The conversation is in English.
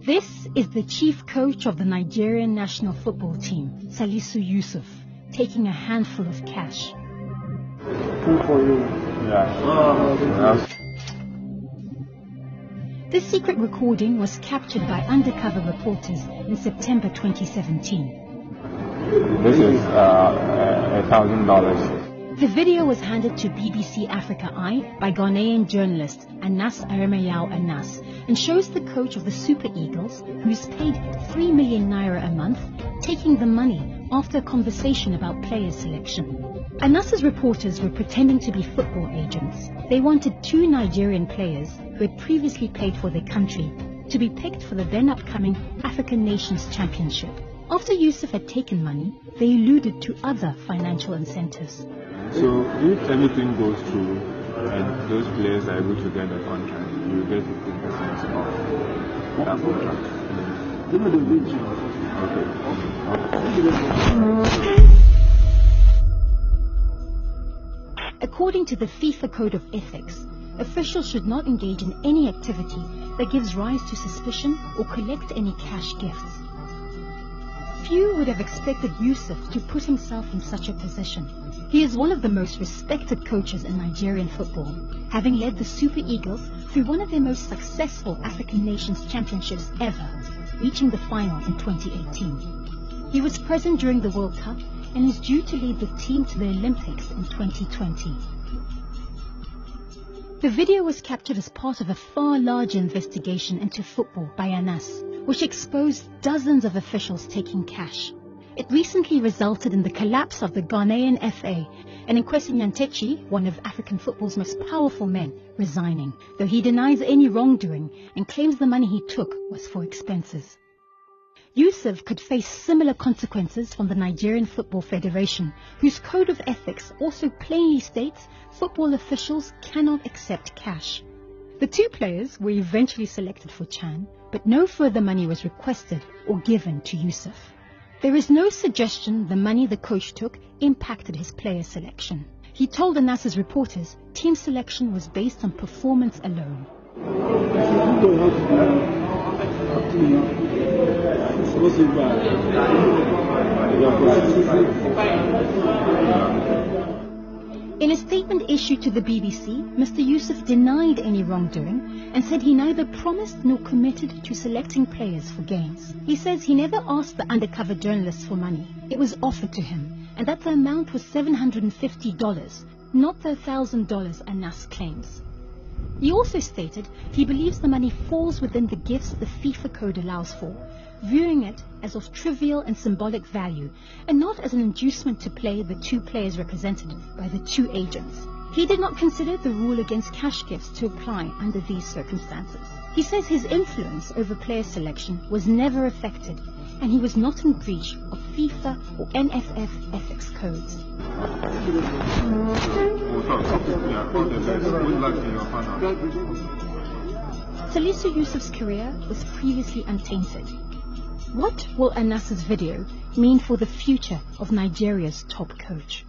This is the chief coach of the Nigerian national football team, Salisu Yusuf, taking a handful of cash. Good for you. Yeah. This secret recording was captured by undercover reporters in September 2017. This is $1,000. The video was handed to BBC Africa Eye by Ghanaian journalist ANAS ANAS and shows the coach of the Super Eagles, who's paid 3 million naira a month, taking the money after a conversation about player selection. ANAS's reporters were pretending to be football agents. They wanted 2 Nigerian players who had previously played for their country to be picked for the then upcoming African Nations Championship. After Yusuf had taken money, they alluded to other financial incentives. So if everything goes through and those players are able to get the contract, you will get 15% of that contract. Give me the video. Okay. According to the FIFA Code of Ethics, officials should not engage in any activity that gives rise to suspicion or collect any cash gifts. Few would have expected Yusuf to put himself in such a position. He is one of the most respected coaches in Nigerian football, having led the Super Eagles through one of their most successful African Nations Championships ever, reaching the final in 2018. He was present during the World Cup and is due to lead the team to the Olympics in 2020. The video was captured as part of a far larger investigation into football by ANAS, which exposed dozens of officials taking cash. It recently resulted in the collapse of the Ghanaian FA, and Nkwesi Nyantechi, one of African football's most powerful men, resigning, though he denies any wrongdoing and claims the money he took was for expenses. Yusuf could face similar consequences from the Nigerian Football Federation, whose code of ethics also plainly states football officials cannot accept cash. The 2 players were eventually selected for CHAN, but no further money was requested or given to Yusuf. There is no suggestion the money the coach took impacted his player selection. He told ANAS's reporters team selection was based on performance alone. In a statement issued to the BBC, Mr. Yusuf denied any wrongdoing and said he neither promised nor committed to selecting players for games. He says he never asked the undercover journalists for money. It was offered to him, and that the amount was $750, not the $1,000 ANAS claims. He also stated he believes the money falls within the gifts the FIFA code allows for, viewing it as of trivial and symbolic value and not as an inducement to play the 2 players represented by the 2 agents. He did not consider the rule against cash gifts to apply under these circumstances. He says his influence over player selection was never affected and he was not in breach of FIFA or NFF ethics codes. Salisu Yusuf's career was previously untainted. What will ANAS's video mean for the future of Nigeria's top coach?